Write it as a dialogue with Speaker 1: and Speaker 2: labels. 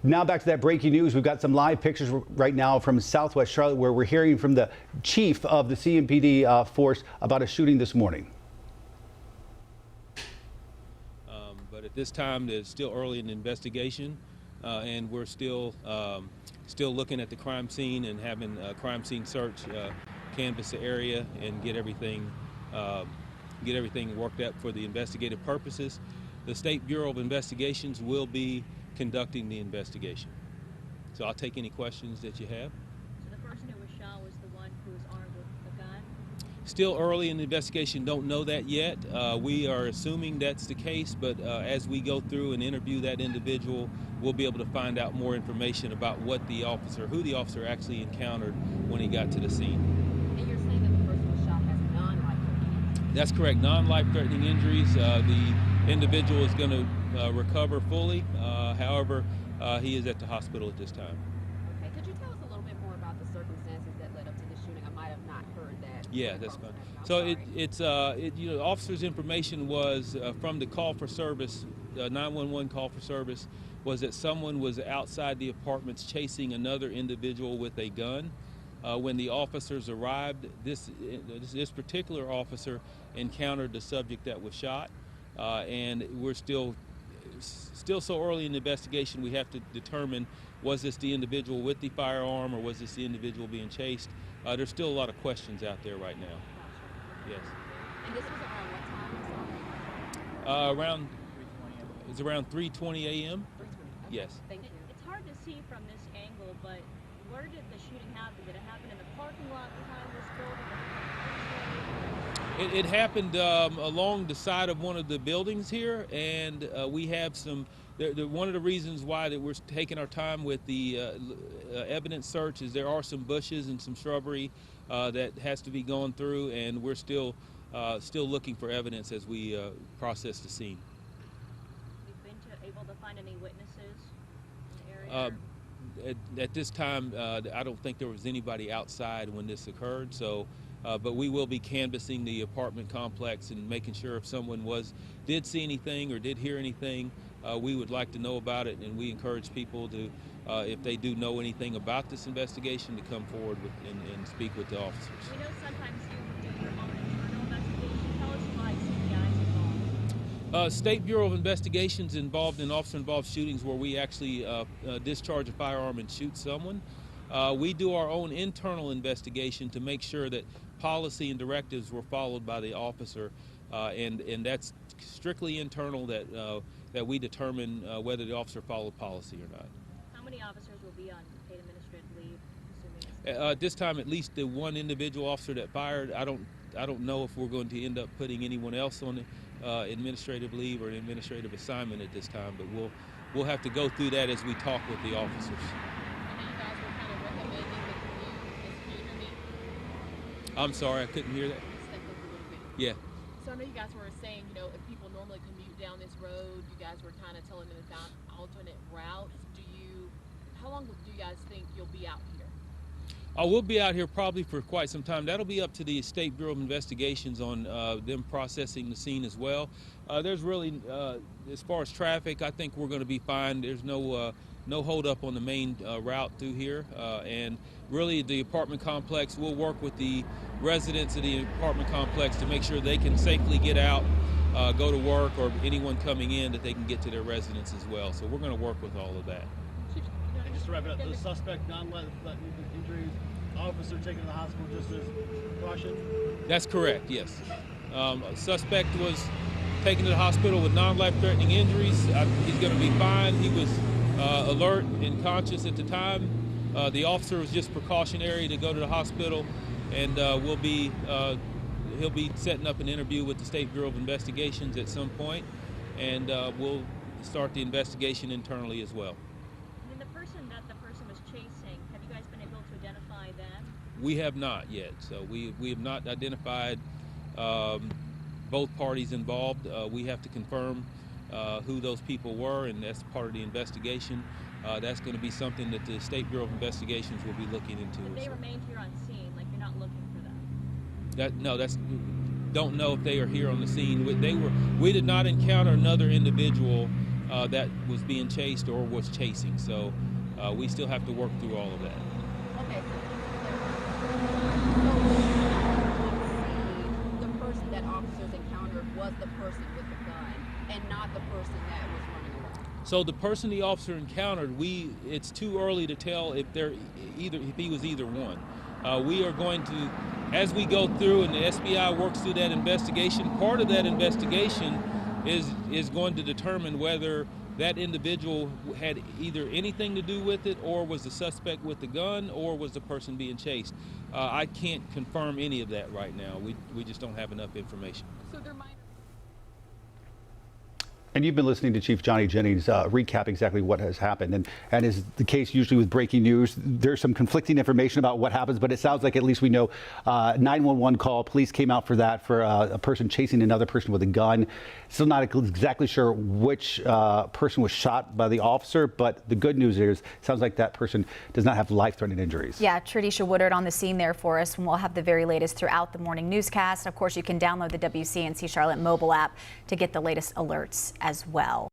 Speaker 1: Now back to that breaking news. We've got some live pictures right now from Southwest Charlotte where we're hearing from the chief of the CMPD force about a shooting this morning.
Speaker 2: But at this time, it's still early in the investigation, and we're still looking at the crime scene and having a crime scene search, canvass the area, and get everything worked up for the investigative purposes. The State Bureau of Investigations will be conducting the investigation. So I'll take any questions that you have.
Speaker 3: So the person who was shot was the one who was armed with a gun?
Speaker 2: Still early in the investigation, don't know that yet. We are assuming that's the case, but as we go through and interview that individual, we'll be able to find out more information about who the officer actually encountered when he got to the scene.
Speaker 3: And you're saying that the person who was shot has non-life-threatening injuries?
Speaker 2: That's correct, non-life-threatening injuries. The individual is going to recover fully. However, he is at the hospital at this time.
Speaker 3: Okay, could you tell us a little bit more about the circumstances that led up to the shooting? I might have not heard that.
Speaker 2: Yeah, that's fine. So the officer's information was from the call for service, 911 call for service, was that someone was outside the apartments chasing another individual with a gun. When the officers arrived, this particular officer encountered the subject that was shot, and we're still so early in the investigation. We have to determine, was this the individual with the firearm or was this the individual being chased? There's still a lot of questions out there right now. Yes.
Speaker 3: And this was around what time?
Speaker 2: It's around 3:20 a.m.
Speaker 3: 3:20. Okay.
Speaker 2: Yes.
Speaker 3: Thank you.
Speaker 4: It's hard to see from this angle, but where did the shooting happen? Did it happen in the parking lot behind this building?
Speaker 2: It happened along the side of one of the buildings here, and we have some. One of the reasons why that we're taking our time with the evidence search is there are some bushes and some shrubbery that has to be gone through, and we're still looking for evidence as we process the scene.
Speaker 4: You've been able to find any witnesses in the area?
Speaker 2: At this time, I don't think there was anybody outside when this occurred. So. But we will be canvassing the apartment complex and making sure if someone did see anything or did hear anything, we would like to know about it, and we encourage people to, if they do know anything about this investigation, to come forward and speak with the officers.
Speaker 4: We know sometimes you do your own internal investigation. Tell us why CPI is involved.
Speaker 2: State Bureau of Investigations involved in officer-involved shootings where we actually discharge a firearm and shoot someone. We do our own internal investigation to make sure that policy and directives were followed by the officer, and that's strictly internal, that we determine whether the officer followed policy or not.
Speaker 4: How many officers will be on paid administrative leave, assuming
Speaker 2: At this time, at least the one individual officer that fired. I don't know if we're going to end up putting anyone else on administrative leave or an administrative assignment at this time, but we'll have to go through that as we talk with the officers. I'm sorry, I couldn't hear that.
Speaker 3: Step up a little bit.
Speaker 2: Yeah.
Speaker 3: So I know you guys were saying, if people normally commute down this road, you guys were kind of telling them about alternate routes. How long do you guys think you'll be out here?
Speaker 2: We'll be out here probably for quite some time. That'll be up to the State Bureau of Investigations on them processing the scene as well. There's really, as far as traffic, I think we're going to be fine. There's no hold up on the main route through here, and really the apartment complex, we'll work with the residents of the apartment complex to make sure they can safely get out, go to work, or anyone coming in that they can get to their residence as well. So we're going to work with all of that.
Speaker 5: And just to wrap it up, the suspect non-life injuries, officer taken to the hospital just as precaution?
Speaker 2: That's correct, yes. Suspect was taken to the hospital with non-life-threatening injuries. He's going to be fine. He was alert and conscious at the time. The officer was just precautionary to go to the hospital, and he'll be setting up an interview with the State Bureau of Investigations at some point, and we'll start the investigation internally as well.
Speaker 4: And then the person was chasing, have you guys been able to identify them?
Speaker 2: We have not yet, so we have not identified both parties involved. We have to confirm who those people were, and that's part of the investigation. That's going to be something that the State Bureau of Investigations will be looking into.
Speaker 4: But they remained here on scene, like you're not looking for them?
Speaker 2: Don't know if they are here on the scene. We did not encounter another individual that was being chased or was chasing. So we still have to work through all of that.
Speaker 3: Okay, so the person that officers encountered was the person with the gun and not the person that was running away.
Speaker 2: So the person the officer encountered, it's too early to tell if he was either one. We are going to, as we go through and the SBI works through that investigation, part of that investigation is going to determine whether that individual had either anything to do with it, or was the suspect with the gun, or was the person being chased. I can't confirm any of that right now. We just don't have enough information.
Speaker 3: So there might.
Speaker 1: And you've been listening to Chief Johnny Jennings recap exactly what has happened. And as the case usually with breaking news, there's some conflicting information about what happens, but it sounds like at least we know 911 call. Police came out for that, for a person chasing another person with a gun. Still not exactly sure which person was shot by the officer, but the good news is it sounds like that person does not have life-threatening injuries.
Speaker 6: Yeah, Tradisha Woodard on the scene there for us, and we'll have the very latest throughout the morning newscast. Of course, you can download the WCNC Charlotte mobile app to get the latest alerts as well.